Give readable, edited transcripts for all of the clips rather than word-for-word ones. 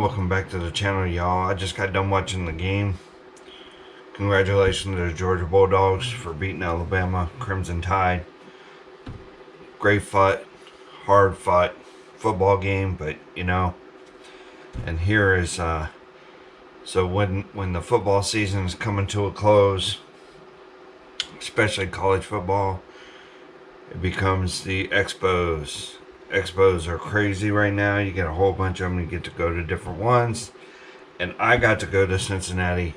welcome back to the channel, y'all. I just got done watching the game. Congratulations to the Georgia Bulldogs for beating Alabama Crimson Tide. Great fought, hard fought football game, but you know, and here is so when the football season is coming to a close, especially college football, it becomes the expos. Expos are crazy right now. You get a whole bunch of them. You get to go to different ones, and I got to go to Cincinnati.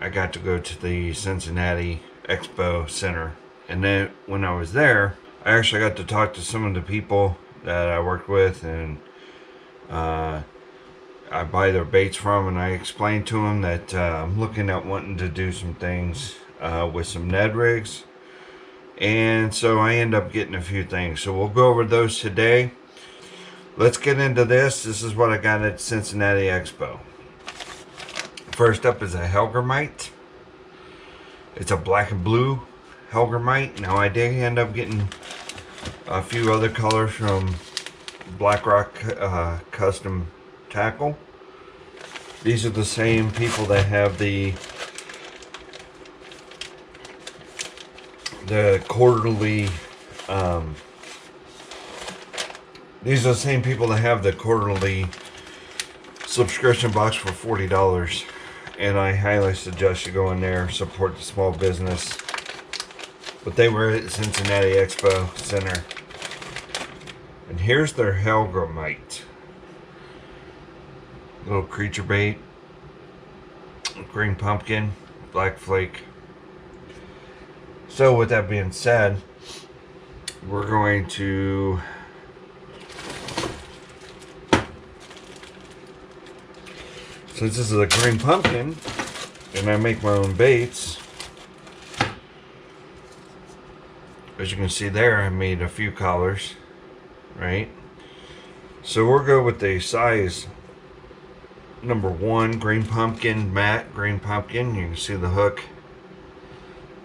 I got to go to the Cincinnati Expo Center, and then when I was there, I actually got to talk to some of the people that I worked with, and I buy their baits from, and I explained to them that I'm looking at wanting to do some things with some Ned rigs. And so I end up getting a few things. So we'll go over those today. Let's get into this. This is what I got at Cincinnati Expo. First up is a Helgermite. It's a black and blue Helgermite. Now I did end up getting a few other colors from BlackRock Custom Tackle. These are the same people that have the quarterly, these are the same people that have the quarterly subscription box for $40, and I highly suggest you go in there, support the small business. But they were at Cincinnati Expo Center, and here's their Helgermite, little creature bait, green pumpkin, black flake. So with that being said, we're going to since this is a green pumpkin and I make my own baits, as you can see there, I made a few collars, right? So we'll go with the size number 1 green pumpkin, matte green pumpkin. You can see the hook.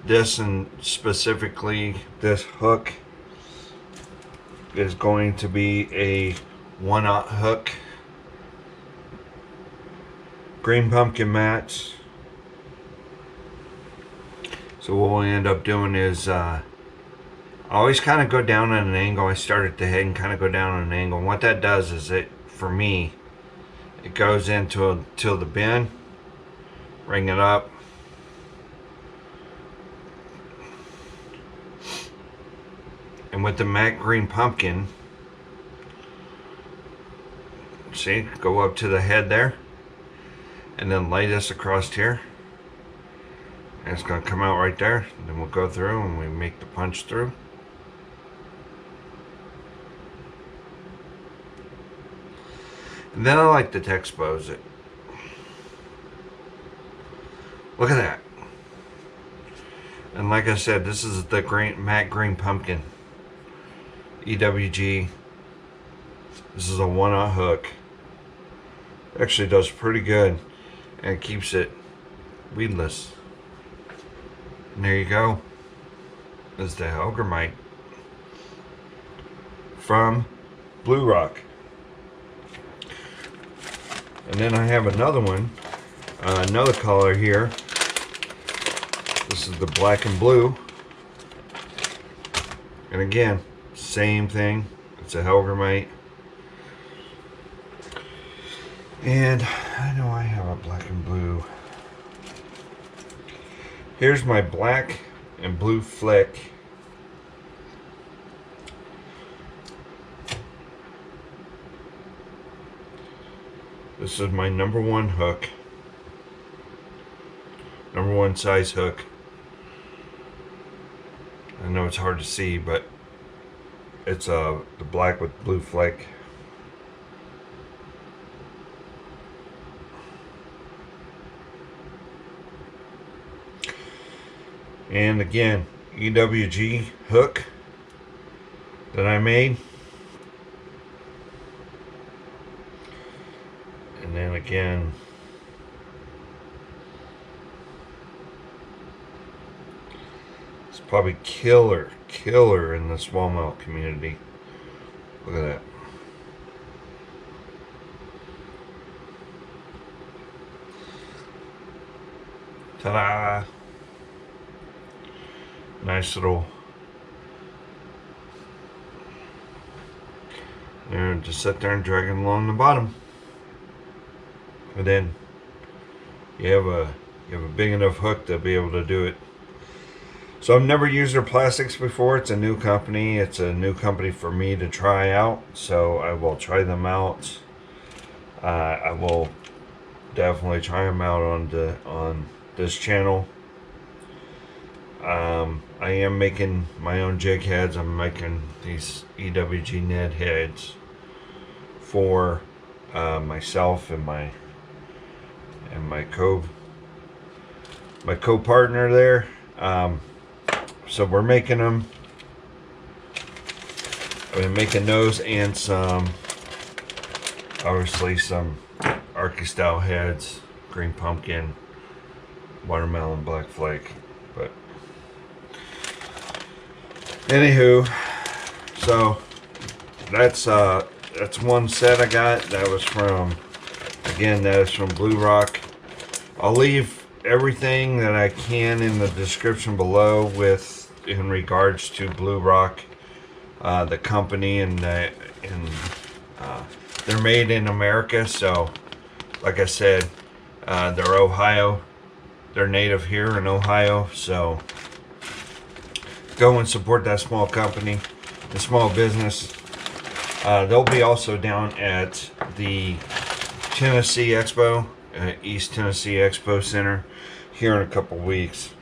This, and specifically this hook, is going to be a 1/0 hook. Green pumpkin mats. So what we'll end up doing is I always kind of go down at an angle. I start at the head and kind of go down at an angle. And what that does is, it, for me, it goes into till the bend, ring it up, and with the matte green pumpkin, see, go up to the head there, and then lay this across here, and it's going to come out right there. And then we'll go through and we make the punch through. And then I like to expose it. Look at that. And like I said, this is the matte green pumpkin. EWG. This is a 1/0 hook. Actually does pretty good, and it keeps it weedless. And there you go. This is the Helgermite from Blue Rock. And then I have another one, another color here. This is the black and blue, and again, same thing. It's a Helgermite. And I know I have a black and blue. Here's my black and blue flick. This is my number 1 hook. Number 1 size hook. I know it's hard to see, but it's the black with blue flake. And again, EWG hook that I made. And then again, it's probably killer in the smallmouth community. Look at that. Ta-da! Nice little. And just sit there and drag it along the bottom. And then you have a big enough hook to be able to do it. So I've never used their plastics before. It's a new company. It's a new company for me to try out. So I will try them out. I will definitely try them out on this channel. I am making my own jig heads. I'm making these EWG Ned heads for myself and my co-partner there. So we're making them. I've been making those and obviously some Arky style heads, green pumpkin, watermelon, black flake. But anywho, so that's one set I got. That was from, again, that is from Blue Rock. I'll leave everything that I can in the description below with in regards to Blue Rock, the company, and they're made in America. So like I said, they're Ohio. They're native here in Ohio. So go and support that small company, the small business. They'll be also down at the Tennessee Expo, East Tennessee Expo Center, here in a couple weeks,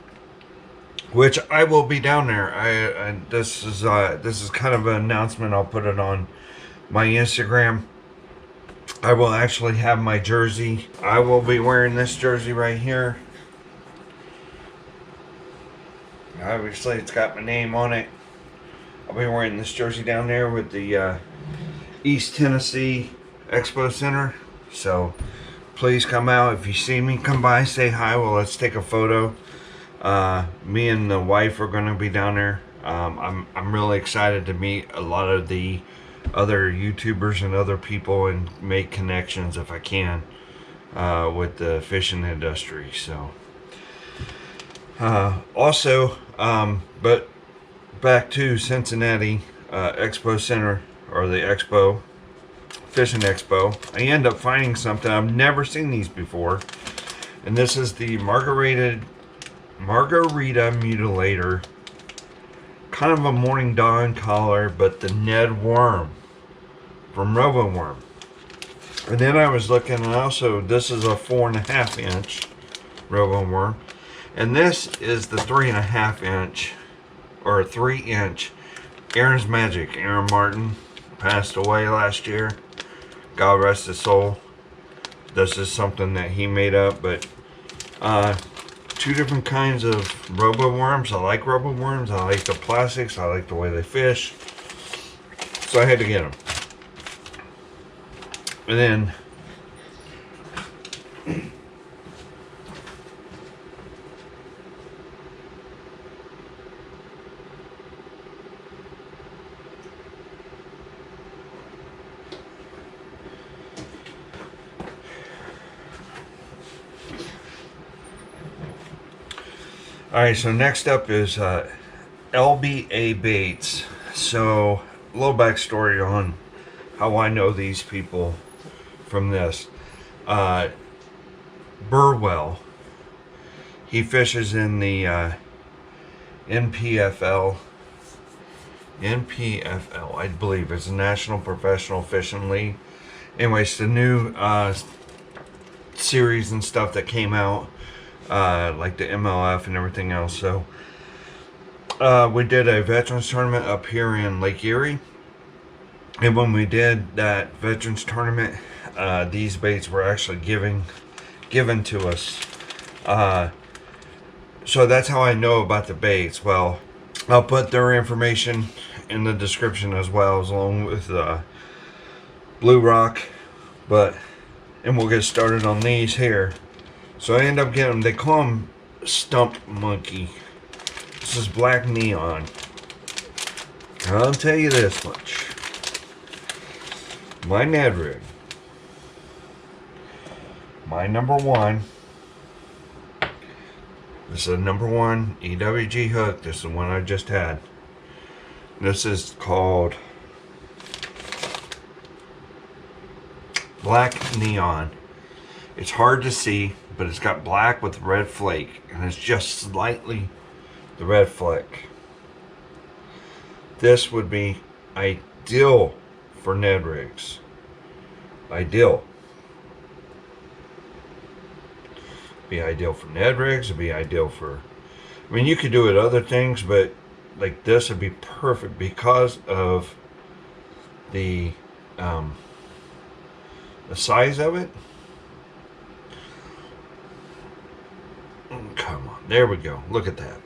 which I will be down there. This is kind of an announcement. I'll put it on my Instagram. I will actually have my jersey. I will be wearing this jersey right here. Obviously, it's got my name on it. I'll be wearing this jersey down there with the East Tennessee Expo Center. So please come out. If you see me, come by, say hi. Well, let's take a photo. Me and the wife are going to be down there. I'm really excited to meet a lot of the other YouTubers and other people and make connections if I can with the fishing industry. So also, but back to Cincinnati Expo Center, or the Expo Fishing Expo, I end up finding something. I've never seen these before, and this is the Margarita Mutilator, kind of a Morning Dawn collar, but the Ned worm from RoboWorm. And then I was looking, and also this is a 4.5 inch RoboWorm, and this is the 3.5 inch or 3 inch Aaron's Magic. Aaron Martin passed away last year. God rest his soul. This is something that he made up, but two different kinds of RoboWorms. I like RoboWorms. I like the plastics. I like the way they fish. So I had to get them. And then alright, so next up is LBA Baits. So a little backstory on how I know these people from this. Burwell, he fishes in the NPFL, I believe it's the National Professional Fishing League. Anyways, the new series and stuff that came out, like the MLF and everything else. So we did a veterans tournament up here in Lake Erie, and when we did that veterans tournament, these baits were actually given to us. So that's how I know about the baits. Well, I'll put their information in the description as well, as along with Blue Rock. And we'll get started on these here. So I end up getting them. They call them Stump Monkey. This is black neon. I'll tell you this much. My Ned rig, my number one, This is a #1 EWG hook. This is the one I just had. This is called Black Neon. It's hard to see, but it's got black with red flake, and it's just slightly the red flake. This would be ideal for Ned rigs. Ideal. Be ideal for Ned rigs. It'd be ideal for, I mean, you could do it other things, but like this would be perfect because of the size of it. Come on, there we go. Look at that.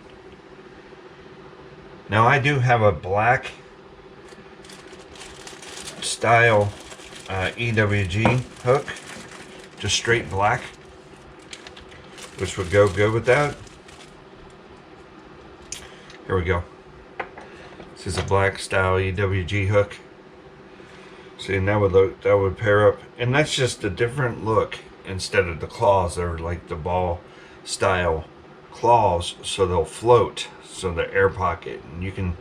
Now I do have a black style EWG hook, just straight black, which would go good with that. Here we go. This is a black style EWG hook. See, and that would pair up, and that's just a different look instead of the claws. They're like the ball style claws, so they'll float, so the air pocket, and you can,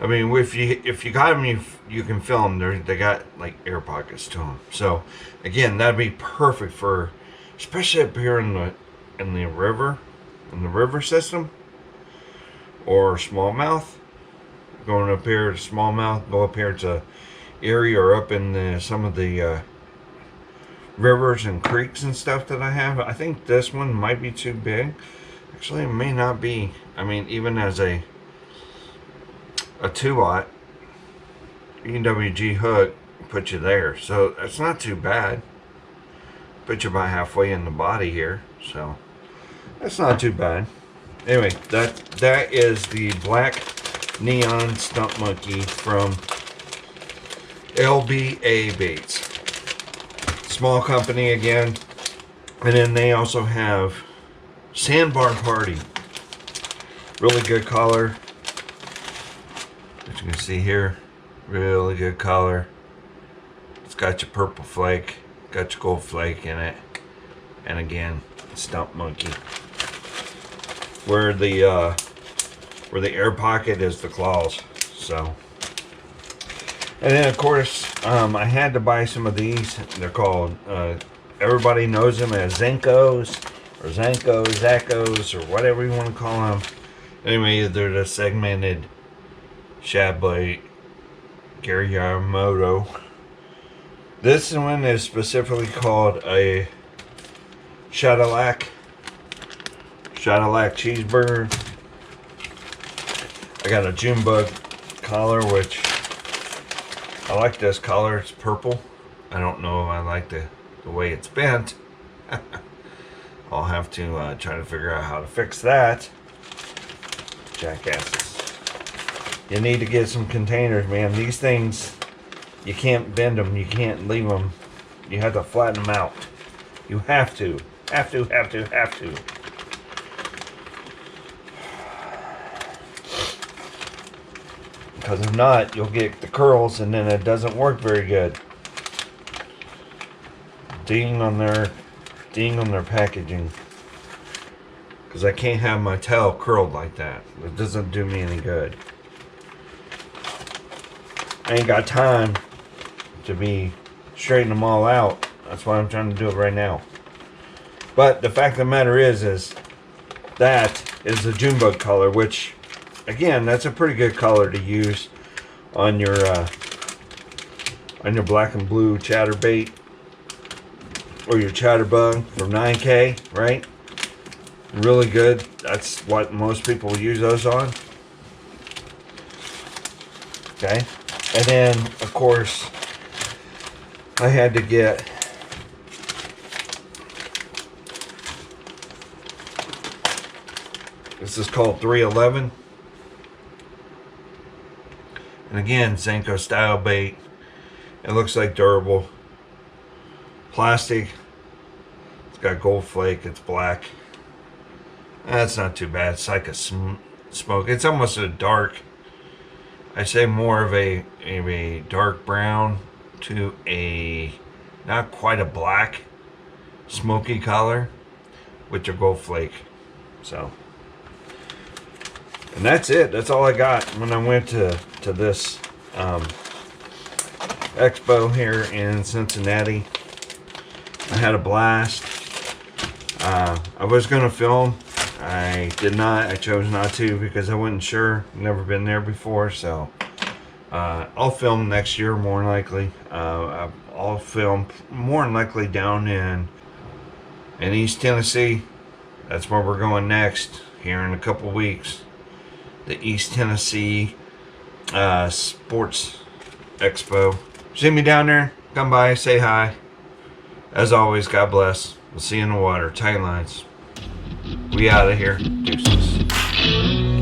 I mean, if you got them, you can feel them. They got like air pockets to them. So again, that'd be perfect for, especially up here in the river system, or smallmouth. Going up here to smallmouth, go up here to Erie, or up in some of the rivers and creeks and stuff that I have. I think this one might be too big. Actually, it may not be. I mean, even as a 2-aught EWG hook, put you there. So it's not too bad. Put you about halfway in the body here. So that's not too bad. Anyway, that is the Black Neon Stump Monkey from LBA Baits. Small company again. And then they also have Sandbar Party. Really good color. As you can see here, really good color. It's got your purple flake, got your gold flake in it, and again, Stump Monkey. Where the air pocket is the claws. So, and then of course, I had to buy some of these. They're called, everybody knows them as Zenkos, or Zackos, or whatever you want to call them. Anyway, they're the segmented shad blade Gary Yamamoto. This one is specifically called a Cadillac cheeseburger. I got a June bug collar, which I like this color. It's purple. I don't know if I like the way it's bent. I'll have to try to figure out how to fix that. Jackasses. You need to get some containers, man. These things, you can't bend them. You can't leave them. You have to flatten them out. You have to. Have to. Because if not, you'll get the curls and then it doesn't work very good. Ding on their packaging. Because I can't have my tail curled like that. It doesn't do me any good. I ain't got time to be straightening them all out. That's why I'm trying to do it right now. But the fact of the matter is that is the June bug color, which, again, that's a pretty good color to use on your black and blue chatterbait or your chatterbug from 9K, right? Really good. That's what most people use those on. Okay. And then, of course, I had to get this is called 311. And again, Zenko style bait. It looks like durable plastic. It's got gold flake. It's black. That's not too bad. It's like a smoke. It's almost a dark, I say more of a dark brown to a not quite a black smoky color with your gold flake. So, and that's it. That's all I got when I went to this expo here in Cincinnati. I had a blast. I was going to film. I did not. I chose not to because I wasn't sure. Never been there before, so I'll film next year more than likely. I'll film more than likely down in East Tennessee. That's where we're going next here in a couple weeks. The East Tennessee Sports Expo. See me down there. Come by, say hi. As always, God bless. We'll see you in the water. Tight lines. We out of here. Deuces.